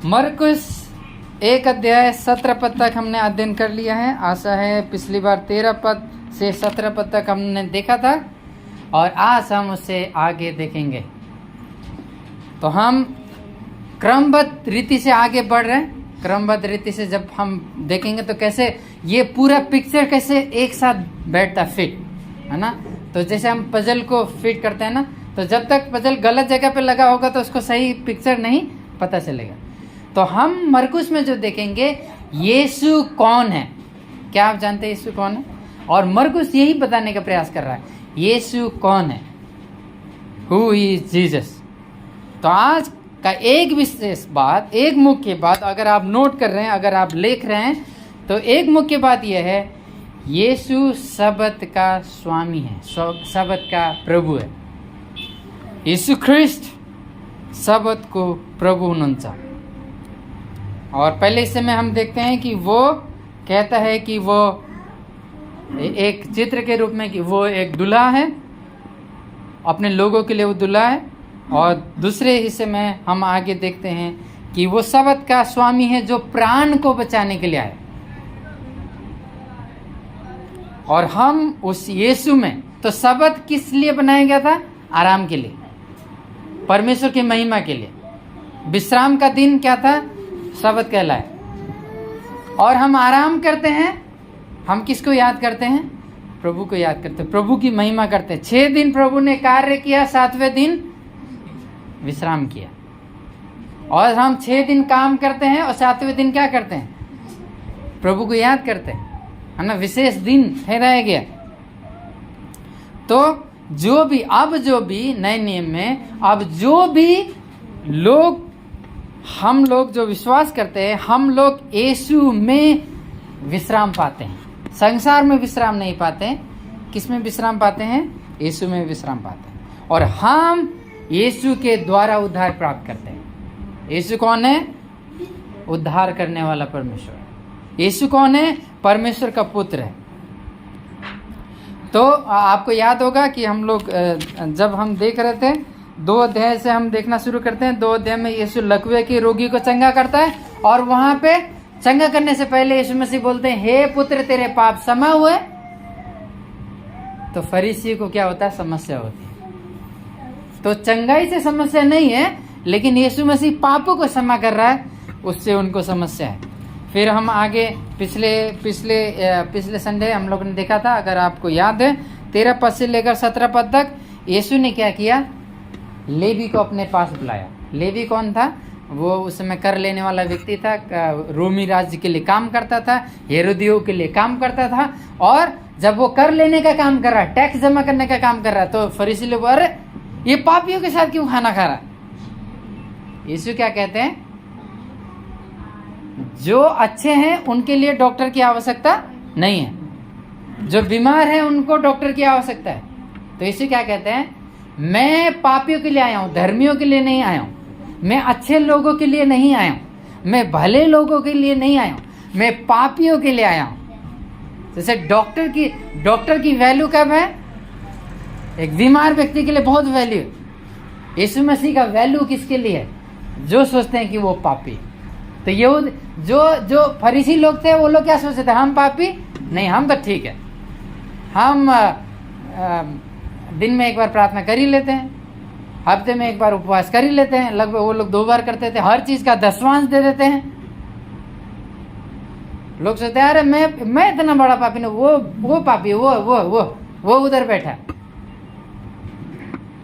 मरकुस 1 अध्याय 17 पद तक हमने अध्ययन कर लिया है। आशा है पिछली बार 13 पद से 17 पद तक हमने देखा था और आज हम उससे आगे देखेंगे। तो हम क्रमबद्ध रीति से आगे बढ़ रहे हैं। क्रमबद्ध रीति से जब हम देखेंगे तो कैसे ये पूरा पिक्चर कैसे एक साथ बैठता फिट है ना। तो जैसे हम पजल को फिट करते हैं ना, तो जब तक पजल गलत जगह पे लगा होगा तो उसको सही पिक्चर नहीं पता चलेगा। तो हम मरकुस में जो देखेंगे यीशु कौन है। क्या आप जानते हैं यीशु कौन है? और मरकुस यही बताने का प्रयास कर रहा है यीशु कौन है, हु इज जीसस। तो आज का एक विशेष बात, एक मुख्य बात, अगर आप नोट कर रहे हैं, अगर आप लिख रहे हैं, तो एक मुख्य बात यह है यीशु सबत का स्वामी है, सबत का प्रभु है। यीशु ख्रिस्ट सबत को प्रभु हुनुहुन्छ। और पहले इस समय हम देखते हैं कि वो कहता है कि वो एक चित्र के रूप में कि वो एक दूल्हा है, अपने लोगों के लिए वो दूल्हा है। और दूसरे हिस्से में हम आगे देखते हैं कि वो सबत का स्वामी है जो प्राण को बचाने के लिए आए। और हम उस यीशु में, तो सबत किस लिए बनाया गया था? आराम के लिए, परमेश्वर की महिमा के लिए। विश्राम का दिन क्या था? सबत कहलाए। और हम आराम करते हैं, हम किसको याद करते हैं? प्रभु को याद करते हैं, प्रभु की महिमा करते हैं। 6 दिन प्रभु ने कार्य किया, 7वें दिन विश्राम किया। और हम 6 दिन काम करते हैं और 7वें दिन क्या करते हैं? प्रभु को याद करते हैं, है ना। विशेष दिन ठहराया गया। तो जो भी नए नियम में अब जो भी लोग, हम लोग जो विश्वास करते हैं, हम लोग यीशु में विश्राम पाते हैं। संसार में विश्राम नहीं पाते हैं। किस में विश्राम पाते हैं? यीशु में विश्राम पाते हैं। और हम यीशु के द्वारा उद्धार प्राप्त करते हैं। यीशु कौन है? उद्धार करने वाला परमेश्वर। यीशु कौन है? परमेश्वर का पुत्र है। तो आपको याद होगा कि हम लोग जब हम देख रहे थे 2 अध्याय से हम देखना शुरू करते हैं। 2 अध्याय में यीशु लकवे के रोगी को चंगा करता है और वहां पे चंगा करने से पहले यीशु मसीह बोलते हैं, हे पुत्र तेरे पाप क्षमा हुए। तो फरीसी को क्या होता है? समस्या होती है। तो चंगाई से समस्या नहीं है, लेकिन यीशु मसीह पापों को क्षमा कर रहा है, उससे उनको समस्या है। फिर हम आगे पिछले संडे हम लोग ने देखा था, अगर आपको याद है, 13 पद से लेकर 17 पद तक यीशु ने क्या किया? लेवी को अपने पास बुलाया। लेवी कौन था? वो उस समय कर लेने वाला व्यक्ति था, रोमी राज्य के लिए काम करता था, हेरोदियों के लिए काम करता था। और जब वो कर लेने का काम कर रहा है, टैक्स जमा करने का काम कर रहा है, तो फरीसी लोग, अरे ये पापियों के साथ क्यों खाना खा रहा है? यीशु क्या कहते हैं? जो अच्छे हैं उनके लिए डॉक्टर की आवश्यकता नहीं है, जो बीमार हैं उनको डॉक्टर की आवश्यकता है। तो यीशु क्या कहते हैं? मैं पापियों के लिए आया हूं, धर्मियों के लिए नहीं आया हूं। मैं अच्छे लोगों के लिए नहीं आया हूं, मैं भले लोगों के लिए नहीं आया हूं, मैं पापियों के लिए आया हूं। जैसे डॉक्टर की वैल्यू कब है? एक बीमार व्यक्ति के लिए बहुत वैल्यू है। यीशु मसीह का वैल्यू किसके लिए है? जो सोचते हैं कि वो पापी। तो ये जो फरीसी लोग थे, वो लोग क्या सोचते थे? हम पापी नहीं, हम तो ठीक है, हम दिन में 1 बार प्रार्थना कर ही लेते हैं, हफ्ते में 1 बार उपवास कर ही लेते हैं। लगभग वो लोग 2 बार करते थे, हर चीज का 10वांश दे देते हैं। लोग सोचते हैं अरे मैं इतना बड़ा पापी नहीं, वो पापी, वो उधर बैठा है।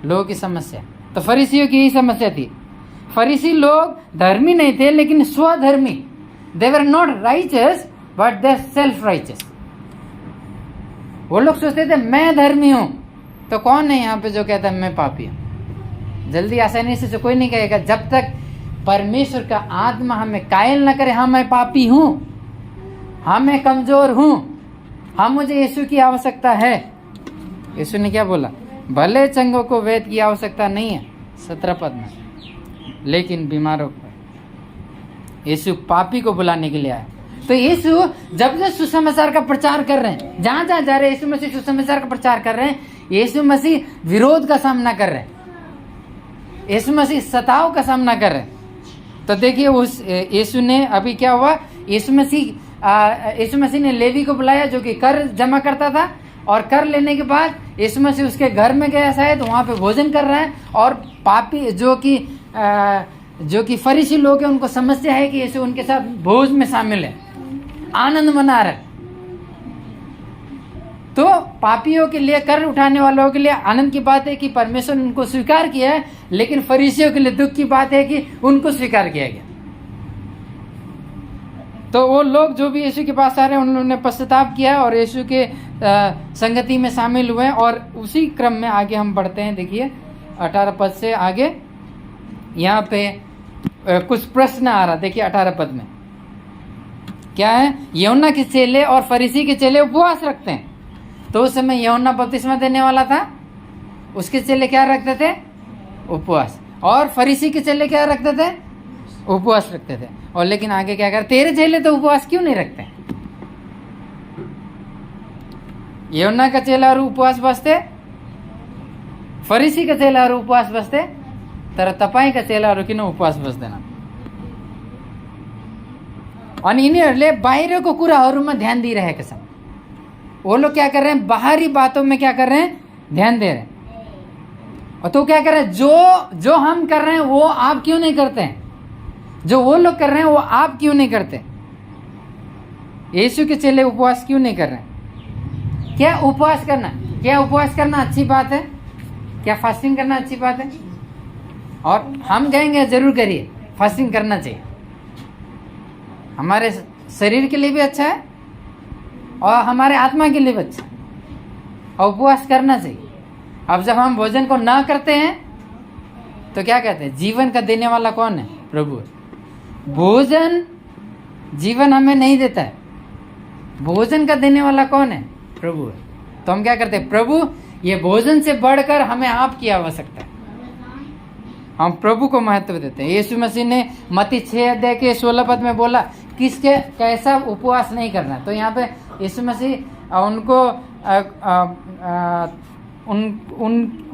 लोगों की समस्या। तो फरीसियों की यही समस्या थी। फरीसी लोग धर्मी नहीं थे, लेकिन स्वधर्मी। They were not righteous but they self righteous. वो लोग सोचते थे मैं धर्मी हूं। तो कौन है यहाँ पे जो कहता है मैं पापी हूं? जल्दी आसानी से कोई नहीं कहेगा, जब तक परमेश्वर का आत्मा हमें कायल न करे, हाँ मैं पापी हूं, हाँ मैं कमजोर हूं, हाँ मुझे यीशु की आवश्यकता है। यीशु ने क्या बोला? भले चंगों को वैद्य की आवश्यकता नहीं है, 17 पद में, लेकिन बीमारों को। यीशु पापी को बुलाने के लिए आया। तो यीशु जब से सुसमाचार का प्रचार कर रहे हैं, जहां जहां जा रहे हैं, यीशु मसीह सुसमाचार का प्रचार कर रहे हैं। यीशु मसीह विरोध का सामना कर रहे हैं, यीशु मसीह सताव का सामना कर रहे हैं। तो देखिए उस यीशु ने अभी क्या हुआ, यीशु मसीह ने लेवी को बुलाया जो कि कर जमा करता था, और कर लेने के बाद यीशु मसीह उसके घर में गया शायद, वहाँ पे भोजन कर रहा है, और पापी जो कि फरीसी लोग हैं उनको समस्या है कि यीशु उनके साथ भोज में शामिल है, आनंद मना रहा है। तो पापियों के लिए, कर उठाने वालों के लिए आनंद की बात है कि परमेश्वर ने उनको स्वीकार किया है, लेकिन फरीसियों के लिए दुख की बात है कि उनको स्वीकार किया गया। तो वो लोग जो भी यीशु के पास आ रहे हैं उन्होंने पश्चाताप किया और यीशु के संगति में शामिल हुए। और उसी क्रम में आगे हम बढ़ते हैं। देखिए 18 पद से आगे यहाँ पे कुछ प्रश्न आ रहा। देखिए 18 पद में क्या है, यूहन्ना के चेले और फरीसी के चेले उपवास रखते हैं। तो उस समय यूहन्ना बपतिस्मा देने वाला था, उसके चेले क्या रखते थे, उपवास। और फरीसी के चेले क्या रखते थे, उपवास रखते थे। और लेकिन आगे क्या कर, तेरे चेले तो उपवास क्यों नहीं रखते। यूहन्ना का चेला और उपवास बसते, फरीसी का चेला और उपवास बसते, तर तपाई का चेला किन उपवास बस्दैन। अनि यिनीहरूले बाहिरको कुराहरूमा ध्यान दिइरहेका छन्। वो लोग क्या कर रहे हैं, बाहरी बातों में क्या कर रहे हैं, ध्यान दे रहे हैं। और तो क्या कर रहे हैं, जो हम कर रहे हैं वो आप क्यों नहीं करते हैं, जो वो लोग कर रहे हैं वो आप क्यों नहीं करते। यीशु के चेले उपवास क्यों नहीं कर रहे हैं। क्या उपवास करना अच्छी बात है, क्या फास्टिंग करना अच्छी बात है। और हम कहेंगे जरूर करिए, फास्टिंग करना चाहिए, हमारे शरीर के लिए भी अच्छा है और हमारे आत्मा के लिए भी अच्छा है, और उपवास करना चाहिए। अब जब हम भोजन को ना करते हैं तो क्या कहते हैं, जीवन का देने वाला कौन है, प्रभु है। भोजन जीवन हमें नहीं देता है, भोजन का देने वाला कौन है, प्रभु है। तो हम क्या करते हैं, प्रभु ये भोजन से बढ़कर हमें आपकी आवश्यकता है, हम प्रभु को महत्व देते हैं। यीशु मसीह ने मत्ती 6 अध्याय के 16 पद में बोला किसके कैसा उपवास नहीं करना। तो यहाँ पे यीशु मसीह उनको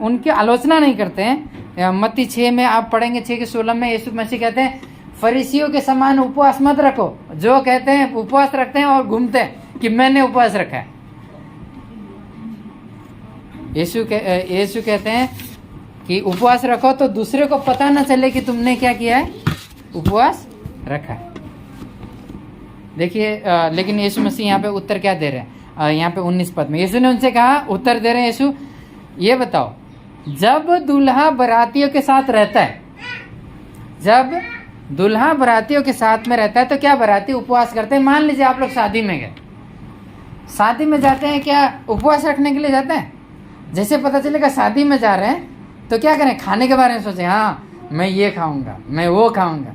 उनकी आलोचना नहीं करते हैं। मत्ती 6 में आप पढ़ेंगे, 6 के 16 में यीशु मसीह कहते हैं फरीसियों के समान उपवास मत रखो, जो कहते हैं उपवास रखते हैं और घूमते हैं कि मैंने उपवास रखा है। यीशु कहते हैं कि उपवास रखो तो दूसरे को पता ना चले कि तुमने क्या किया है, उपवास रखा है। देखिए लेकिन यीशु मसीह यहाँ पे उत्तर क्या दे रहे हैं, यहाँ पे 19 पद में यीशु ने उनसे कहा, उत्तर दे रहे हैं यीशु, ये बताओ जब दूल्हा बारातियों के साथ रहता है, जब दूल्हा बारातियों के साथ में रहता है तो क्या बाराती उपवास करते हैं। मान लीजिए आप लोग शादी में गए, शादी में जाते हैं, क्या उपवास रखने के लिए जाते हैं। जैसे पता चलेगा शादी में जा रहे हैं तो क्या करें, खाने के बारे में सोचें, हाँ मैं ये खाऊंगा, मैं वो खाऊंगा,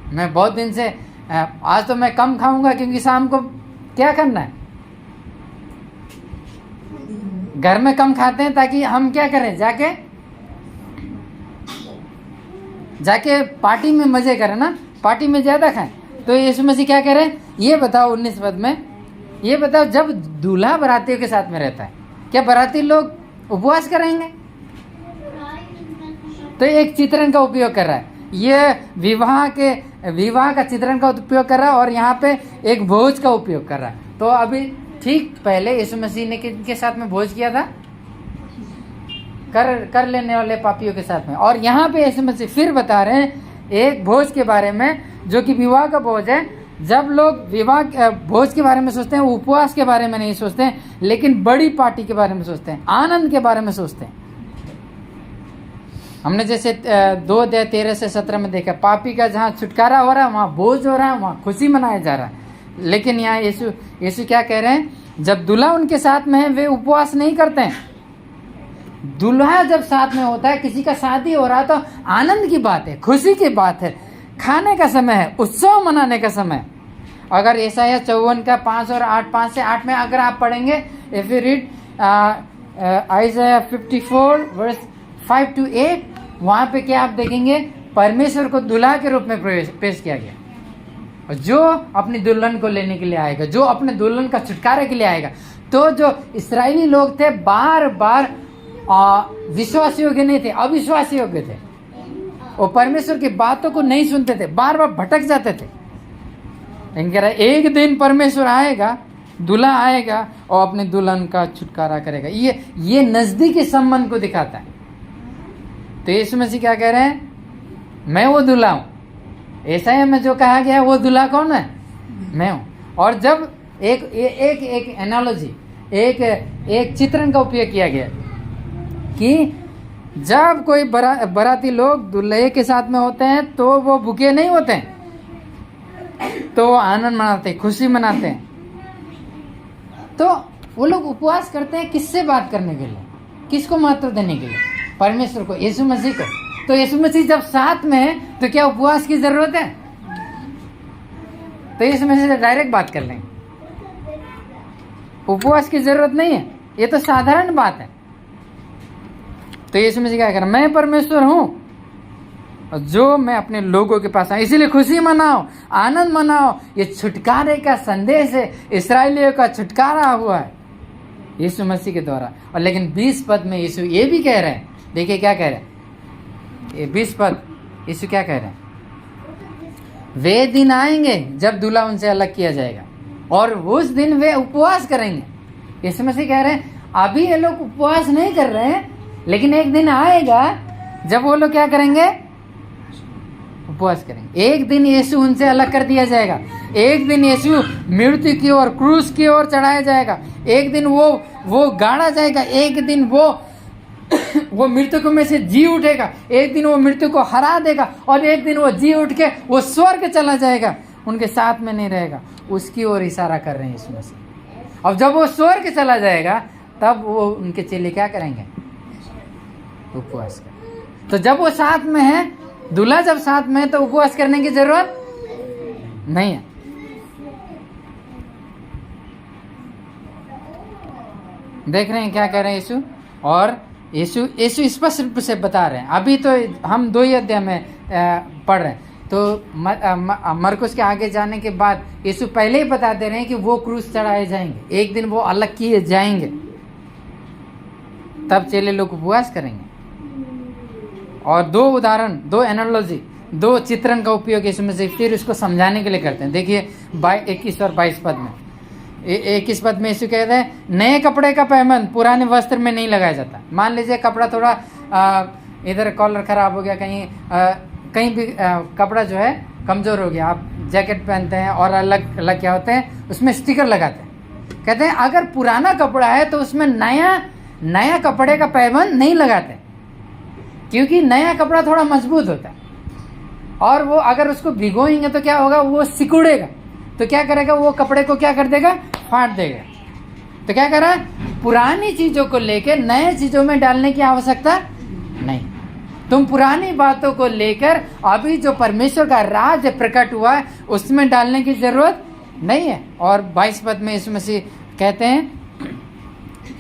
मैं बहुत दिन से आज तो मैं कम खाऊंगा क्योंकि शाम को क्या करना है, घर में कम खाते हैं ताकि हम क्या करें, जाके पार्टी में मजे करें ना, पार्टी में ज्यादा खाएं। तो यीशु मसीह क्या कह रहे हैं, ये बताओ 19 पद में, ये बताओ जब दूल्हा बारातियों के साथ में रहता है क्या बाराती लोग उपवास करेंगे। तो एक चित्रण का उपयोग कर रहा है, ये विवाह का चित्रण का उपयोग कर रहा है और यहाँ पे एक भोज का उपयोग कर रहा है। तो अभी ठीक पहले यीशु मसीह ने किनके साथ में भोज किया था, कर लेने वाले पापियों के साथ में। और यहाँ पे यीशु मसीह फिर बता रहे हैं एक भोज के बारे में जो कि विवाह का भोज है। जब लोग विवाह भोज के बारे में सोचते हैं, उपवास के बारे में नहीं सोचते हैं, लेकिन बड़ी पार्टी के बारे में सोचते हैं, आनंद के बारे में सोचते हैं। हमने जैसे 2 अध्याय 13 से 17 में देखा, पापी का जहाँ छुटकारा हो रहा है वहाँ भोज हो रहा है, वहाँ खुशी मनाया जा रहा है। लेकिन यहाँ यीशु क्या कह रहे हैं, जब दूल्हा उनके साथ में है वे उपवास नहीं करते हैं। दूल्हा जब साथ में होता है, किसी का शादी हो रहा है तो आनंद की बात है, खुशी की बात है, खाने का समय है, उत्सव मनाने का समय। अगर यशायाह 54 का 5 से 8 में अगर आप पढ़ेंगे, if you read Isaiah 54 verse 5 to 8, वहाँ पे क्या आप देखेंगे, परमेश्वर को दूल्हा के रूप में पेश किया गया, और जो अपनी दुल्हन को लेने के लिए आएगा, जो अपने दुल्हन का छुटकारे के लिए आएगा। तो जो इस्राएली लोग थे बार बार विश्वास योग्य नहीं थे, अविश्वास योग्य थे, वो परमेश्वर की बातों को नहीं सुनते थे, बार बार भटक जाते थे। लेकिन कह रहा है एक दिन परमेश्वर आएगा, दूल्हा आएगा और अपने दुल्हन का छुटकारा करेगा। ये नजदीकी संबंध को दिखाता है। तो यीशु मसीह क्या कह रहे हैं? मैं वो दूल्हा हूं। ऐसा ही में जो कहा गया है वो दूल्हा कौन है? मैं हूं। और जब एक एनालॉजी, एक चित्रण का उपयोग किया गया कि जब कोई बाराती लोग दूल्हे के साथ में होते हैं तो वो भूखे नहीं होते हैं, तो वो आनंद मनाते हैं, खुशी मनाते हैं। तो वो लोग उपवास करते हैं किससे बात करने के लिए? किसको महत्व देने के लिए? परमेश्वर को, यीशु मसीह को। तो यीशु मसीह जब साथ में है तो क्या उपवास की जरूरत है? तो यीशु मसीह से डायरेक्ट बात कर लेंगे, उपवास की जरूरत नहीं है। ये तो साधारण बात है। तो यीशु मसीह क्या कह रहा है? मैं परमेश्वर हूं और जो मैं अपने लोगों के पास आया, इसीलिए खुशी मनाओ, आनंद मनाओ। ये छुटकारे का संदेश है, इस्राएलियों का छुटकारा हुआ है यीशु मसीह के द्वारा। और लेकिन 20 पद में यीशु ये भी कह रहे हैं, देखिए क्या कह रहे हैं, ये 20 पद यीशु क्या कह रहे हैं? वे दिन आएंगे जब दूल्हा उनसे अलग किया जाएगा और उस दिन वे उपवास करेंगे। यीशु मसीह कह रहे हैं अभी ये लोग उपवास नहीं कर रहे हैं, लेकिन एक दिन आएगा जब वो लोग क्या करेंगे? उपवास करेंगे। एक दिन यीशु उनसे अलग कर दिया जाएगा। एक दिन यीशु मृत्यु की ओर, क्रूस की ओर चढ़ाया जाएगा। एक दिन वो गाड़ा जाएगा। एक दिन वो मृत्यु में से जी उठेगा। एक दिन वो मृत्यु को हरा देगा और एक दिन वो जी उठ के वो स्वर्ग चला जाएगा, उनके साथ में नहीं रहेगा। उसकी ओर इशारा कर रहे हैं यीशु मसीह। अब जब वो स्वर्ग चला जाएगा तब वो उनके चेले क्या करेंगे? उपवास करेंगे। तो जब वो साथ में है, दूल्हा जब साथ में है, तो उपवास करने की जरूरत नहीं है। देख रहे हैं क्या कह रहे हैं यीशु? और यीशु स्पष्ट रूप से बता रहे हैं। अभी तो हम 2 ही अध्याय में पढ़ रहे हैं, तो मरकुस के आगे जाने के बाद यीशु पहले ही बता दे रहे हैं कि वो क्रूस चढ़ाए जाएंगे, एक दिन वो अलग किए जाएंगे, तब चेले लोग उपवास करेंगे। और 2 उदाहरण, 2 एनालॉजी, 2 चित्रण का उपयोग यीशु मसीह फिर उसको समझाने के लिए करते हैं। देखिए 21 और 22 पद में, 21 पद में यीशु कहते हैं नए कपड़े का पैबंद पुराने वस्त्र में नहीं लगाया जाता। मान लीजिए कपड़ा थोड़ा इधर कॉलर खराब हो गया, कहीं भी कपड़ा जो है कमजोर हो गया, आप जैकेट पहनते हैं और अलग क्या होते हैं, उसमें स्टिकर लगाते हैं। कहते हैं अगर पुराना कपड़ा है तो उसमें नया कपड़े का पैबंद नहीं लगाते, क्योंकि नया कपड़ा थोड़ा मजबूत होता है और वो अगर उसको भिगोएंगे तो क्या होगा? वो सिकुड़ेगा। तो क्या करेगा? वो कपड़े को क्या कर देगा? फाड़ देगा। तो क्या कर रहा है? पुरानी चीजों को लेकर नए चीजों में डालने की आवश्यकता नहीं। तुम पुरानी बातों को लेकर अभी जो परमेश्वर का राज प्रकट हुआ है उसमें डालने की जरूरत नहीं है। और 22 पद में यीशु मसीह कहते हैं,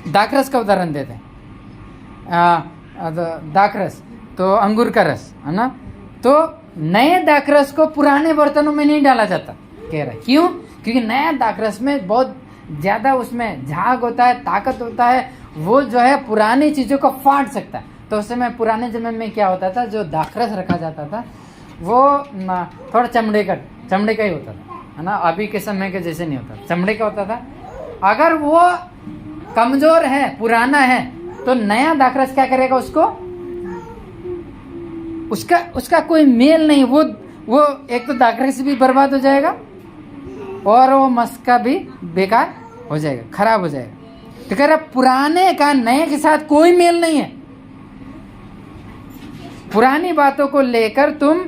दाखरस का उदाहरण देते हैं। दाखरस तो अंगूर का रस है ना, तो नए दाखरस को पुराने बर्तनों में नहीं डाला जाता, कह रहा है। क्यों? क्योंकि नया दाखरस में बहुत ज्यादा उसमें झाग होता है, ताकत होता है, वो जो है पुरानी चीजों को फाड़ सकता है। तो उस समय पुराने जमाने में क्या होता था, जो दाखरस रखा जाता था वो थोड़ा चमड़े का ही होता था, है ना। अभी के समय के जैसे नहीं होता, चमड़े का होता था। अगर वो कमजोर है, पुराना है, तो नया दाखरस क्या करेगा? उसका कोई मेल नहीं, वो एक तो दाखरस भी बर्बाद हो जाएगा और वो मस्का भी बेकार हो जाएगा, खराब हो जाएगा। तो कह रहा पुराने का नए के साथ कोई मेल नहीं है। पुरानी बातों को लेकर तुम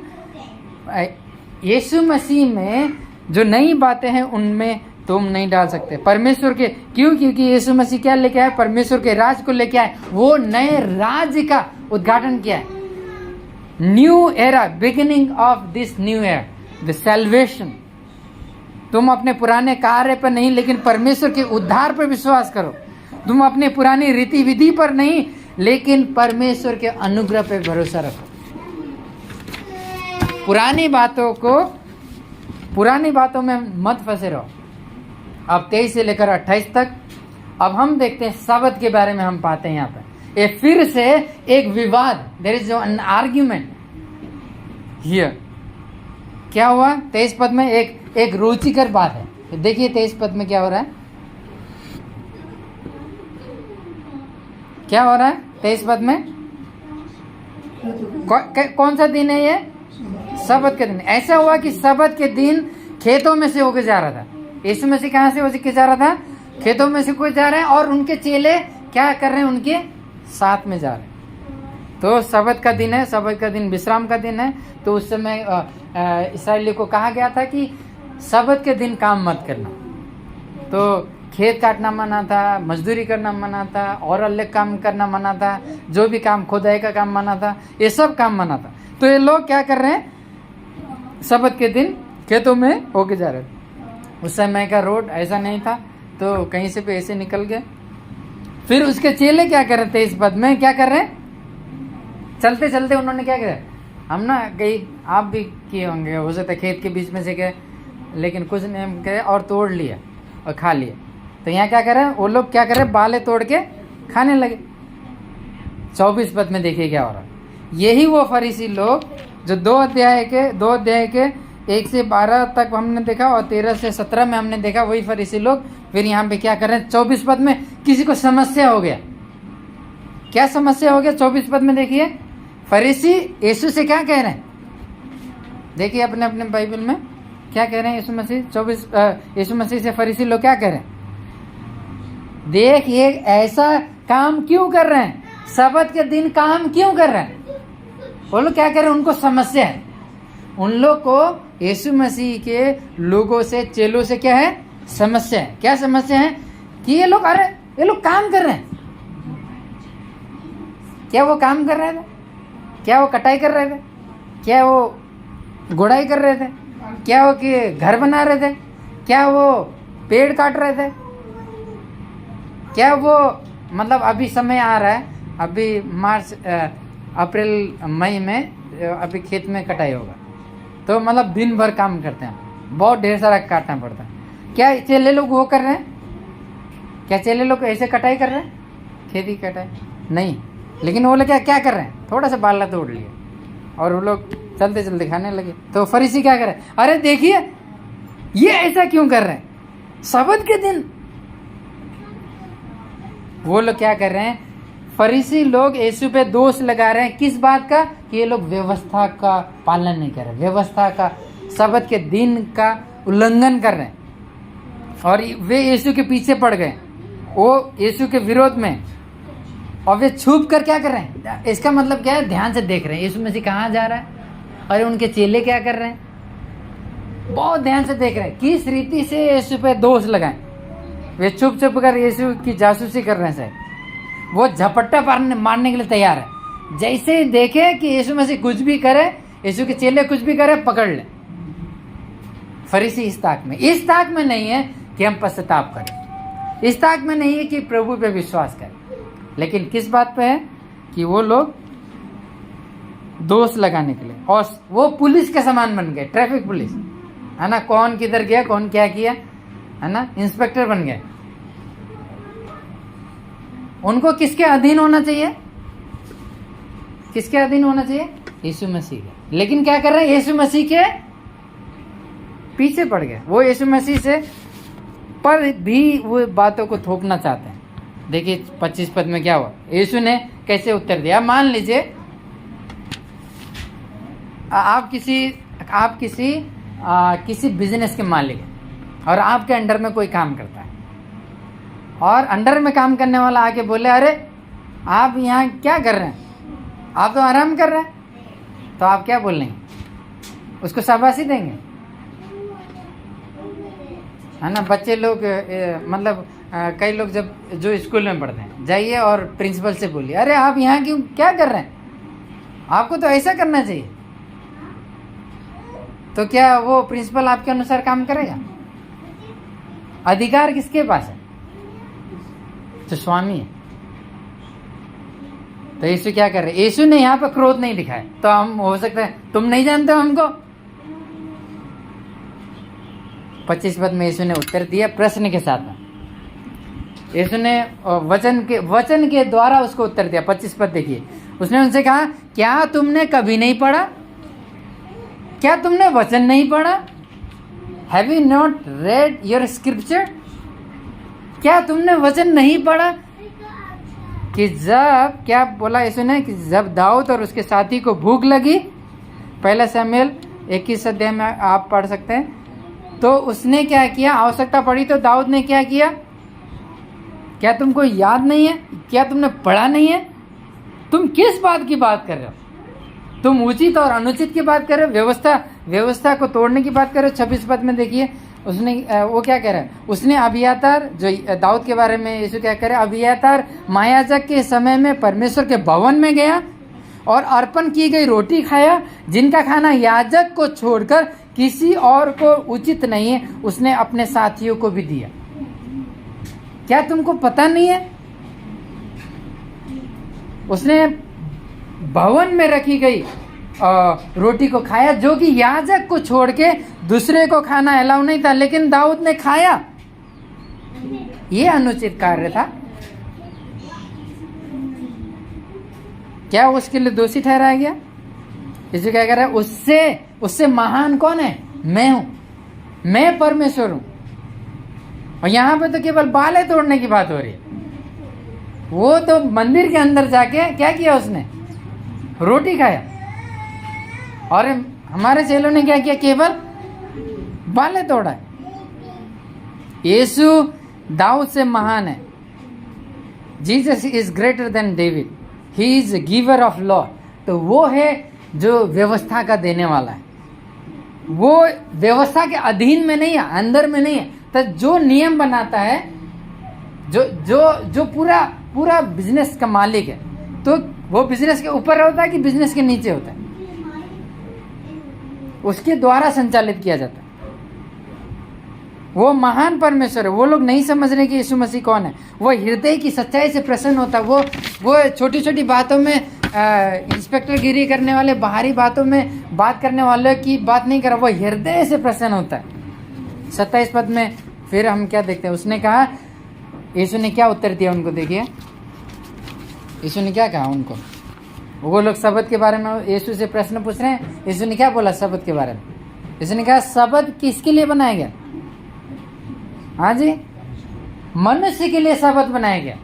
यीशु मसीह में जो नई बातें हैं उनमें तुम नहीं डाल सकते। परमेश्वर के क्योंकि यीशु मसीह क्या लेके आए? परमेश्वर के राज को लेके आए। वो नए राज्य का उद्घाटन किया है। New era, beginning of this new era, the salvation. तुम अपने पुराने कार्य पर नहीं, लेकिन परमेश्वर के उद्धार पर विश्वास करो। तुम अपने पुरानी रीति विधि पर नहीं, लेकिन परमेश्वर के अनुग्रह पर भरोसा रखो। पुरानी बातों में मत फंसे रहो। अब 23 से लेकर 28 तक अब हम देखते हैं शब्द के बारे में। हम पाते हैं यहाँ पर ये फिर से एक विवाद, there is an argument here. क्या हुआ 23 पद में? एक रुचिकर बात है। देखिए 23 पद में क्या हो रहा है, क्या हो रहा है 23 पद में? कौन सा दिन है ये? सबत के दिन। ऐसा हुआ कि सबत के दिन खेतों में से होके जा रहा था। यीशु मसीह कहाँ से होके जा रहा था? खेतों में से कोई जा रहे हैं, और उनके चेले क्या कर रहे हैं? उनके साथ में जा रहे हैं। तो सबत का दिन है, सबत का दिन विश्राम का दिन है। तो उस समय इस्राएलियों को कहा गया था कि सबत के दिन काम मत करना। तो खेत काटना मना था, मजदूरी करना मना था, और अलग काम करना मना था, जो भी काम खुदाई का काम मना था, ये सब काम मना था। तो ये लोग क्या कर रहे हैं? सबत के दिन खेतों में होके जा रहे थे। उस समय का रोड ऐसा नहीं था, तो कहीं से पे ऐसे निकल गए। फिर उसके चेले क्या कर रहे थे? इस पद में क्या कर रहे हैं? चलते चलते उन्होंने क्या किया? हम ना कहीं आप भी किए होंगे, हो सकता है खेत के बीच में से गए, लेकिन कुछ नहीं गए और तोड़ लिया और खा लिया। तो यहाँ क्या कर रहे हैं वो लोग? क्या कर रहे हैं? बाले तोड़ के खाने लगे। 24 पद में देखिए क्या हो रहा है। यही वो फरीसी लोग जो 2 अध्याय के 1 से 12 तक हमने देखा, और 13 से 17 में हमने देखा, वही फरीसी लोग फिर यहाँ पे क्या कर रहे हैं? 24 पद में किसी को समस्या हो गया। क्या समस्या हो गया? 24 पद में देखिए, फरीसी यीशु से क्या कह रहे हैं? देखिए अपने अपने बाइबल में क्या कह रहे हैं यीशु मसीह। यीशु मसीह से फरीसी लोग क्या कह रहे हैं? देख, ये ऐसा काम क्यों कर रहे हैं? सबत के दिन काम क्यों कर रहे हैं? वो लोग क्या कर रहे हैं? उनको समस्या है। उन लोग को यीशु मसीह के लोगों से, चेलों से क्या है? समस्या है। क्या समस्या है? कि ये लोग काम कर रहे हैं। क्या वो काम कर रहे थे? क्या वो कटाई कर रहे थे? क्या वो गुड़ाई कर रहे थे? क्या वो कि घर बना रहे थे? क्या वो पेड़ काट रहे थे? क्या वो मतलब अभी समय आ रहा है, अभी मार्च अप्रैल मई में अभी खेत में कटाई होगा, तो मतलब दिन भर काम करते हैं, बहुत ढेर सारा काटना पड़ता है। क्या चेले लोग वो कर रहे हैं? क्या चेले लोग ऐसे कटाई कर रहे हैं? खेती कटाई नहीं, लेकिन वो लोग क्या कर रहे हैं? थोड़ा सा बाला तोड़ लिए और वो लोग चलते चलते खाने लगे। तो फरीसी क्या कर रहे हैं? अरे देखिए ये ऐसा क्यों कर रहे हैं? सबत के दिन वो लोग क्या कर रहे हैं? फरीसी लोग यीशु पे दोष लगा रहे हैं। किस बात का? कि ये लोग व्यवस्था का पालन नहीं कर रहे, व्यवस्था का, सबत के दिन का उल्लंघन कर रहे हैं, और वे यीशु के पीछे पड़ गए, वो यीशु के विरोध में, और वे छुप कर क्या कर रहे हैं? इसका मतलब क्या है? ध्यान से देख रहे हैं यीशु मसीह कहाँ जा रहा है, और उनके चेले क्या कर रहे हैं, बहुत ध्यान से देख रहे हैं किस रीति से यीशु पे दोष लगाएं। वे छुप छुप कर यीशु की जासूसी कर रहे हैं। वो झपट्टा मारने के लिए तैयार है। जैसे ही देखे कि यीशु मसीह कुछ भी करे, यीशु के चेले कुछ भी करे, पकड़ ले। फरीसी इस ताक में नहीं है कि हम पश्चाताप करें, इस ताक में नहीं है कि प्रभु पे विश्वास करें, लेकिन किस बात पे है? कि वो लोग दोष लगाने के लिए, और वो पुलिस के समान बन गए, ट्रैफिक पुलिस है ना, कौन किधर गया, कौन क्या किया, है ना, इंस्पेक्टर बन गए। उनको किसके अधीन होना चाहिए? किसके अधीन होना चाहिए? यीशु मसीह के। लेकिन क्या कर रहे हैं? यीशु मसीह के पीछे पड़ गए। वो यीशु मसीह से पर भी वो बातों को थोपना चाहते हैं। देखिए 25 पद में क्या हुआ, यीशु ने कैसे उत्तर दिया। मान लीजिए आप किसी बिजनेस के मालिक हैं और आपके अंडर में कोई काम करता है, और अंडर में काम करने वाला आके बोले, अरे आप यहाँ क्या कर रहे हैं, आप तो आराम कर रहे हैं, तो आप क्या बोलेंगे? उसको शाबाशी देंगे, है ना। बच्चे लोग मतलब कई लोग जब जो स्कूल में पढ़ते हैं, जाइए और प्रिंसिपल से बोलिए, अरे आप यहाँ क्यों क्या कर रहे हैं, आपको तो ऐसा करना चाहिए। तो क्या वो प्रिंसिपल आपके अनुसार काम करेगा? अधिकार किसके पास है? तो स्वामी है। तो यीशु क्या कर रहे हैं? यीशु ने यहाँ पर क्रोध नहीं दिखाया, तो हम हो सकता है तुम नहीं जानते हो हमको। 25 पद में यीशु ने उत्तर दिया प्रश्न के साथ में। यीशु ने वचन के द्वारा उसको उत्तर दिया। 25 पद देखिए, उसने उनसे कहा, क्या तुमने कभी नहीं पढ़ा क्या तुमने वचन नहीं पढ़ा? Have you not read your scripture? क्या तुमने वचन नहीं पढ़ा कि जब, क्या बोला यीशु ने, कि जब दाऊद और उसके साथी को भूख लगी, पहला शमूएल 21 अध्याय में आप पढ़ सकते हैं, तो उसने क्या किया? आवश्यकता पड़ी तो दाऊद ने क्या किया? क्या तुमको याद नहीं है? क्या तुमने पढ़ा नहीं है? तुम किस बात की बात कर रहे हो? तुम उचित और अनुचित की बात कर रहे हो, व्यवस्था को तोड़ने की बात कर रहे हो। 26 पद में देखिए उसने वो क्या कह रहा है? उसने अबियातार, जो दाऊद के बारे में यीशु क्या कह रहे हैं, अबियातार महायाजक के समय में परमेश्वर के भवन में गया और अर्पण की गई रोटी खाया, जिनका खाना याजक को छोड़कर किसी और को उचित नहीं है, उसने अपने साथियों को भी दिया। क्या तुमको पता नहीं है? उसने भवन में रखी गई रोटी को खाया, जो कि याजक को छोड़ के दूसरे को खाना अलाउ नहीं था, लेकिन दाऊद ने खाया। ये अनुचित कार्य था। क्या उसके लिए दोषी ठहराया गया? इसे क्या कह रहा है? उससे महान कौन है? मैं हूं, मैं परमेश्वर हूं। और यहां पे तो केवल बालें तोड़ने की बात हो रही है। वो तो मंदिर के अंदर जाके क्या किया? उसने रोटी खाया। और हमारे चेलों ने क्या किया? केवल बालें तोड़ा है। यीशु दाऊद से महान है। Jesus is greater than David, he is giver of law. तो वो है जो व्यवस्था का देने वाला है। वो व्यवस्था के अधीन में नहीं है, अंदर में नहीं है। तो जो नियम बनाता है, जो पूरा बिजनेस का मालिक है, तो वो बिजनेस के ऊपर होता है कि बिजनेस के नीचे होता है? उसके द्वारा संचालित किया जाता है। वो महान परमेश्वर है। वो लोग नहीं समझ रहे कि यीशु मसीह कौन है। वो हृदय की सच्चाई से प्रसन्न होता है। वो छोटी छोटी बातों में इंस्पेक्टर गिरी करने वाले, बाहरी बातों में बात करने वाले की बात नहीं कर रहा। वो हृदय से प्रसन्न होता है। 27 पद में फिर हम क्या देखते हैं? उसने कहा, यीशु ने क्या उत्तर दिया उनको? देखिए यीशु ने क्या कहा उनको। वो लोग शब्द के बारे में यीशु से प्रश्न पूछ रहे हैं। यीशु ने क्या बोला शब्द के बारे में? यीशु ने कहा शब्द किसके लिए बनाया गया? हाँ जी, मनुष्य के लिए शब्द बनाया गया।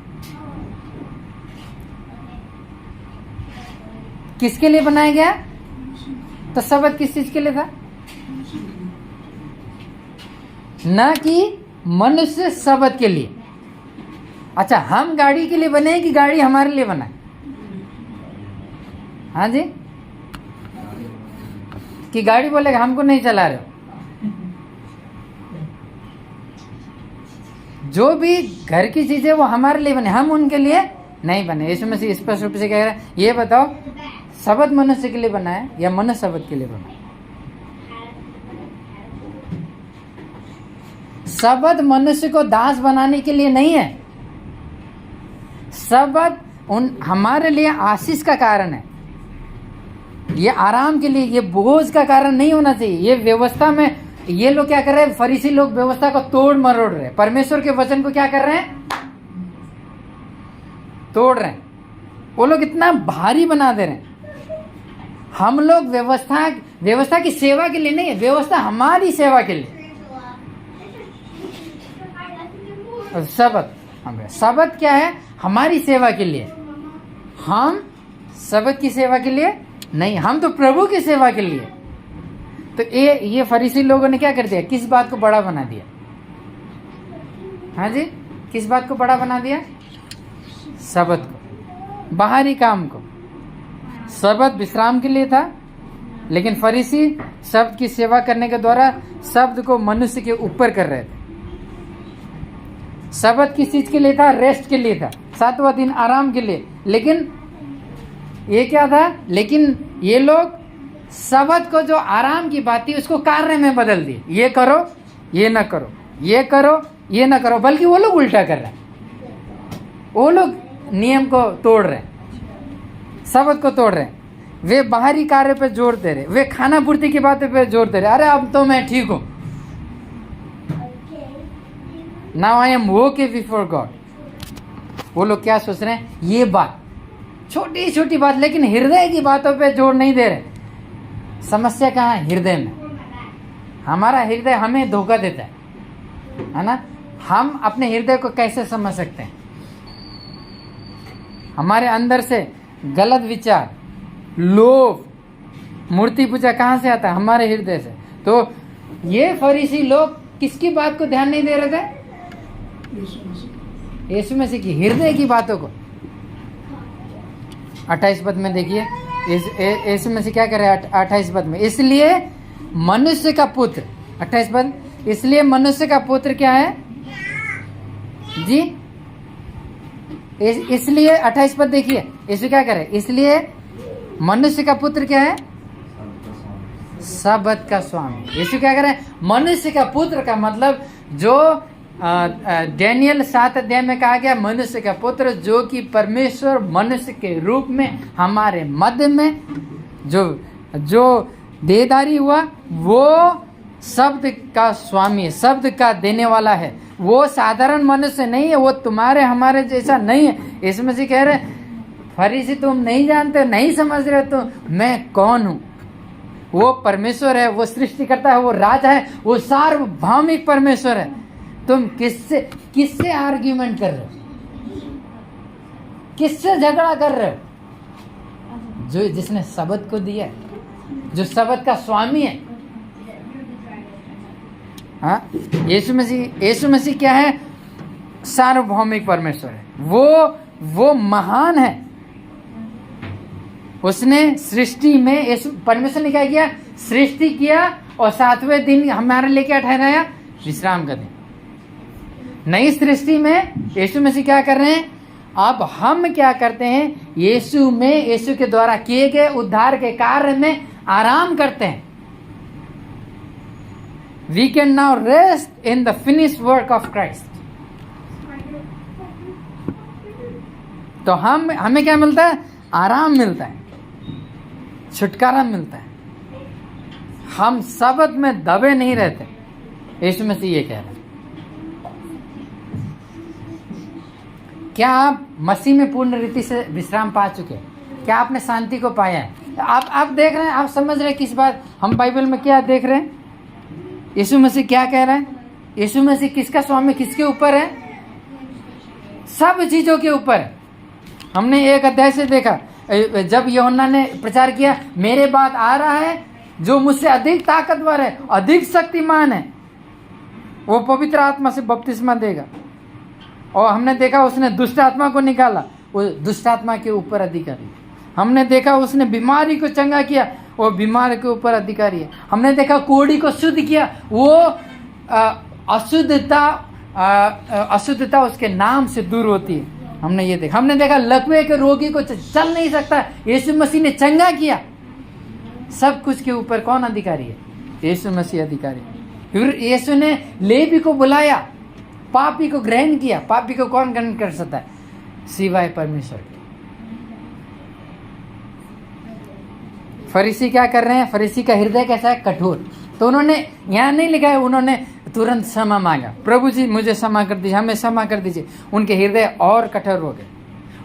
किसके लिए बनाया गया? तो शब्द किस चीज के लिए था? ना कि मनुष्य शब्द के लिए। अच्छा, हम गाड़ी के लिए बने कि गाड़ी हमारे लिए बना? हाँ जी, कि गाड़ी बोलेगा हमको नहीं चला रहे हो। जो भी घर की चीजें वो हमारे लिए बने, हम उनके लिए नहीं बने। यीशु मसीह स्पष्ट रूप से कह रहा है, ये बताओ शब्द मनुष्य के लिए बना है या मनुष्य शब्द के लिए बना है? शब्द मनुष्य को दास बनाने के लिए नहीं है। शब्द हमारे लिए आशीष का कारण है। ये आराम के लिए, ये बोझ का कारण नहीं होना चाहिए। ये व्यवस्था में ये लोग क्या कर रहे हैं? फरीसी लोग व्यवस्था को तोड़ मरोड़ रहे हैं। परमेश्वर के वचन को क्या कर रहे हैं? तोड़ रहे हैं। वो लोग इतना भारी बना दे रहे हैं। हम लोग व्यवस्था की सेवा के लिए नहीं है, व्यवस्था हमारी सेवा के लिए। शब्द क्या है? हमारी सेवा के लिए। हम शब्द की सेवा के लिए नहीं, हम तो प्रभु की सेवा के लिए। तो ये फरीसी लोगों ने क्या कर दिया? किस बात को बड़ा बना दिया? हाँ जी, किस बात को बड़ा बना दिया? शब्द को, बाहरी काम को। शब्द विश्राम के लिए था, लेकिन फरीसी शब्द की सेवा करने के द्वारा शब्द को मनुष्य के ऊपर कर रहे थे। शब्द किस चीज के लिए था? रेस्ट के लिए था, 7वां दिन आराम के लिए। लेकिन ये क्या था? लेकिन ये लोग शब्द को जो आराम की बात थी उसको कार्य में बदल दिए। ये करो, ये ना करो, ये करो, ये ना करो। बल्कि वो लोग उल्टा कर रहे हैं। वो लोग नियम को तोड़ रहे हैं, शब्द को तोड़ रहे हैं। वे बाहरी कार्य पे जोर दे रहे, वे खाना पूर्ति की बातें पे जोर दे रहे। अरे अब तो मैं ठीक हूं, now I am okay before God. वो लोग क्या सोच रहे हैं? ये बात छोटी छोटी बात, लेकिन हृदय की बातों पे जोर नहीं दे रहे। समस्या कहाँ है? हृदय में। हमारा हृदय हमें धोखा देता है ना। हम अपने हृदय को कैसे समझ सकते हैं? हमारे अंदर से गलत विचार, लोभ, मूर्ति पूजा कहाँ से आता है? हमारे हृदय से। तो ये फरीसी लोग किसकी बात को ध्यान नहीं दे रहे थे? यीशु मसीह की, हृदय की बातों को। 28 पद में देखिए यीशु मसीह क्या कर रहे हैं 28 पद में, इसलिए मनुष्य का पुत्र, 28 पद, इसलिए मनुष्य का पुत्र क्या है जी? इसलिए 28 पद देखिए यीशु क्या करे, इसलिए मनुष्य का पुत्र क्या है? सबद का स्वामी। यीशु क्या करे? मनुष्य का पुत्र का मतलब जो डैनियल 7 अध्याय में कहा गया, मनुष्य का पुत्र, जो कि परमेश्वर मनुष्य के रूप में हमारे मध्य में जो देहधारी हुआ, वो शब्द का स्वामी, शब्द का देने वाला है। वो साधारण मनुष्य नहीं है, वो तुम्हारे हमारे जैसा नहीं है। यीशु मसीह कह रहे, फरीसी तुम नहीं जानते, नहीं समझ रहे तो मैं कौन हूं। वो परमेश्वर है, वो सृष्टिकर्ता है, वो राजा है, वो सार्वभौमिक परमेश्वर है। तुम किससे आर्ग्यूमेंट कर रहे हो? किससे झगड़ा कर रहे हो? जो जिसने शब्द को दिया, जो शब्द का स्वामी है। हाँ, यीशु मसीह क्या है? सार्वभौमिक परमेश्वर है। वो महान है। उसने सृष्टि में, परमेश्वर ने क्या किया? सृष्टि किया और 7वें दिन हमारे लिए क्या ठहराया? विश्राम का दिन। नई सृष्टि में यीशु मसीह क्या कर रहे हैं? अब हम क्या करते हैं? यीशु के द्वारा किए गए उद्धार के कार्य में आराम करते हैं। We can now rest in the finished work of Christ. तो हमें क्या मिलता है? आराम मिलता है, छुटकारा मिलता है। हम शब्द में दबे नहीं रहते। यीशु मसीह ये कह रहे हैं। क्या आप मसीह में पूर्ण रीति से विश्राम पा चुके हैं? क्या आपने शांति को पाया है? आप देख रहे हैं, आप समझ रहे हैं किस बात हम बाइबल में क्या देख रहे हैं? यीशु मसीह क्या कह रहे हैं? यीशु मसीह किसका स्वामी, किसके ऊपर है? सब चीजों के ऊपर है। हमने एक अध्याय से देखा, जब यूहन्ना ने प्रचार किया, मेरे बाद आ रहा है जो मुझसे अधिक ताकतवर है, अधिक शक्तिमान है, वो पवित्र आत्मा से बपतिस्मा देगा। और हमने देखा उसने दुष्ट आत्मा को निकाला, वो दुष्ट आत्मा के ऊपर अधिकारी। हमने देखा उसने बीमारी को चंगा किया, वो बीमार के ऊपर अधिकारी है। हमने देखा कोढ़ी को शुद्ध किया, वो अशुद्धता उसके नाम से दूर होती है। हमने ये देखा। हमने देखा लकवे के रोगी को चल नहीं सकता, यीशु मसीह ने चंगा किया। सब कुछ के ऊपर कौन अधिकारी है? यीशु मसीह अधिकारी। फिर यीशु ने लेवी को बुलाया, पापी को ग्रहण किया। पापी को कौन ग्रहण कर सकता है? सिवाय परमेश्वर के। फरीसी क्या कर रहे हैं? फरीसी का हृदय कैसा है? कठोर। तो उन्होंने यहाँ नहीं लिखा है उन्होंने तुरंत क्षमा मांगा, प्रभु जी मुझे क्षमा कर दीजिए, हमें क्षमा कर दीजिए। उनके हृदय और कठोर हो गए।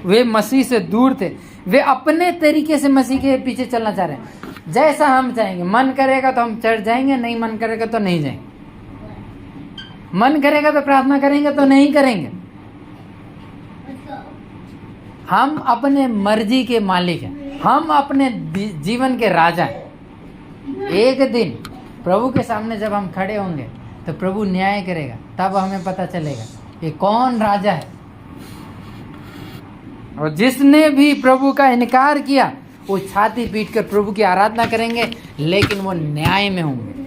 वे मसीह से दूर थे। वे अपने तरीके से मसीह के पीछे चलना चाह रहे हैं, जैसा हम चाहेंगे। मन करेगा तो हम चढ़ जाएंगे, नहीं मन करेगा तो नहीं जाएंगे। मन करेगा तो प्रार्थना करेंगे तो नहीं करेंगे। हम अपने मर्जी के मालिक हैं, हम अपने जीवन के राजा हैं। एक दिन प्रभु के सामने जब हम खड़े होंगे तो प्रभु न्याय करेगा, तब हमें पता चलेगा ये कौन राजा है। और जिसने भी प्रभु का इनकार किया वो छाती पीट कर प्रभु की आराधना करेंगे, लेकिन वो न्याय में होंगे।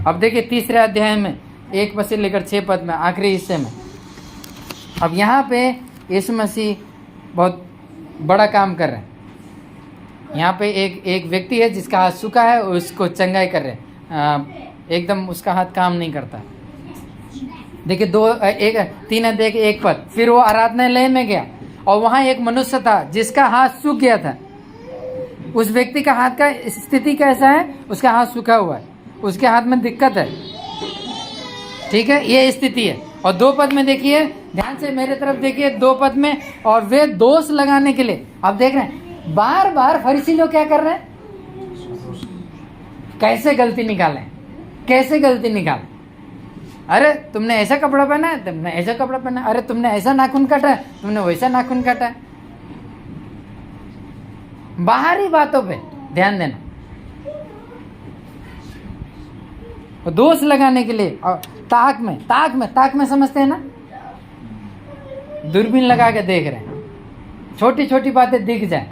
अब देखिए 3 अध्याय में 1 पद से लेकर 6 पद में, आखिरी हिस्से में। अब यहाँ पे यीशु मसीह बहुत बड़ा काम कर रहे हैं। यहाँ पे एक व्यक्ति है जिसका हाथ सूखा है, उसको चंगाई कर रहे हैं। एकदम उसका हाथ काम नहीं करता। देखिए 3 अध्याय के 1 पद। फिर वो आराधनालय में गया और वहाँ एक मनुष्य था जिसका हाथ सूख गया था। उस व्यक्ति का हाथ का स्थिति कैसा है? उसका हाथ सूखा हुआ है, उसके हाथ में दिक्कत है। ठीक है, ये स्थिति है। और 2 पद में देखिए, ध्यान से मेरे तरफ देखिए 2 पद में। और वे दोष लगाने के लिए, अब देख रहे हैं बार बार फरीसी लोग क्या कर रहे हैं? कैसे गलती निकालें, कैसे गलती निकालें। अरे तुमने ऐसा कपड़ा पहना है, तुमने ऐसा कपड़ा पहना है, अरे तुमने ऐसा नाखून काटा है, तुमने वैसा नाखून काटा है। बाहरी बातों पे ध्यान देना, दोष लगाने के लिए। और ताक में समझते हैं ना, दूरबीन लगा के देख रहे हैं, छोटी छोटी बातें दिख जाए,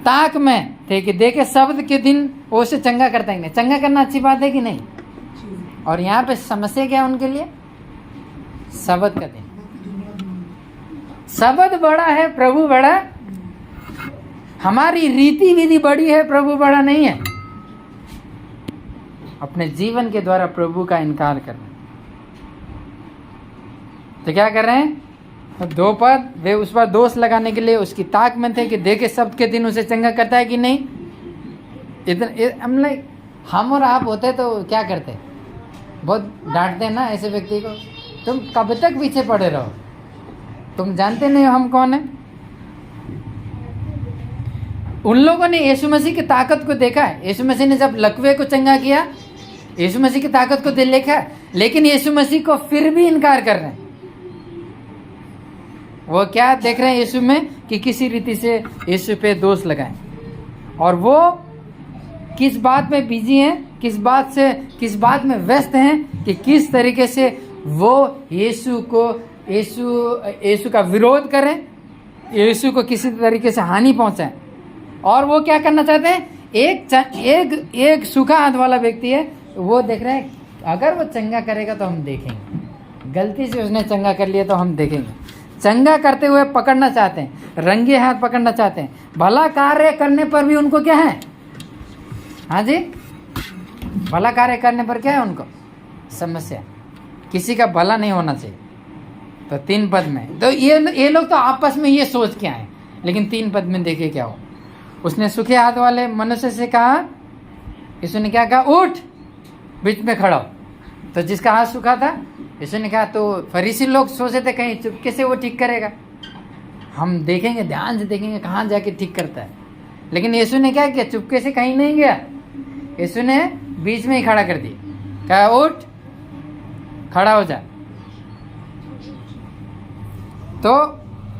ताक में थे कि देखे शब्द के दिन वो से चंगा करता है। चंगा करना अच्छी बात है कि नहीं? और यहाँ पे समस्या क्या है उनके लिए? शब्द का दिन। शब्द बड़ा है, प्रभु बड़ा। हमारी रीति विधि बड़ी है, प्रभु बड़ा नहीं है। अपने जीवन के द्वारा प्रभु का इनकार कर रहे हैं। तो क्या कर रहे हैं? दो पद, वे उस पर दोष लगाने के लिए उसकी ताक में थे कि देखे शब्द के दिन उसे चंगा करता है कि नहीं। इतना हम और आप होते तो क्या करते? बहुत डांटते हैं ना ऐसे व्यक्ति को, तुम कब तक पीछे पड़े रहो, तुम जानते नहीं हो हम कौन है। उन लोगों ने यीशु मसीह की ताकत को देखा है। यीशु मसीह ने जब लकवे को चंगा किया, यीशु मसीह की ताकत को देखा है, लेकिन यीशु मसीह को फिर भी इनकार कर रहे हैं। वो क्या देख रहे हैं यीशु में कि किसी रीति से यीशु पे दोष लगाएं। और वो किस बात में बिजी हैं, किस बात में व्यस्त हैं कि किस तरीके से वो यीशु का विरोध करें, यीशु को किसी तरीके से हानि पहुंचाएं। और वो क्या करना चाहते हैं? एक सूखा हाथ वाला व्यक्ति है, वो देख रहे हैं अगर वो चंगा करेगा तो हम देखेंगे, गलती से उसने चंगा कर लिया तो हम देखेंगे। चंगा करते हुए पकड़ना चाहते हैं, रंगे हाथ पकड़ना चाहते हैं। भला कार्य करने पर भी उनको क्या है? हाँ जी, भला कार्य करने पर क्या है उनको? समस्या, किसी का भला नहीं होना चाहिए। तो 3 पद में तो ये लोग तो आपस में ये सोच के आए, लेकिन 3 पद में देखिए क्या हो। उसने सूखे हाथ वाले मनुष्य से कहा, यीशु ने क्या कहा? उठ, बीच में खड़ा हो। तो जिसका हाथ सूखा था, यीशु ने कहा, तो फरीसी लोग सोचे थे कहीं चुपके से वो ठीक करेगा, हम देखेंगे, ध्यान से देखेंगे कहाँ जाके ठीक करता है। लेकिन यीशु ने क्या किया? चुपके से कहीं नहीं गया, यीशु ने बीच में ही खड़ा कर दिया, कहा उठ, खड़ा हो जा। तो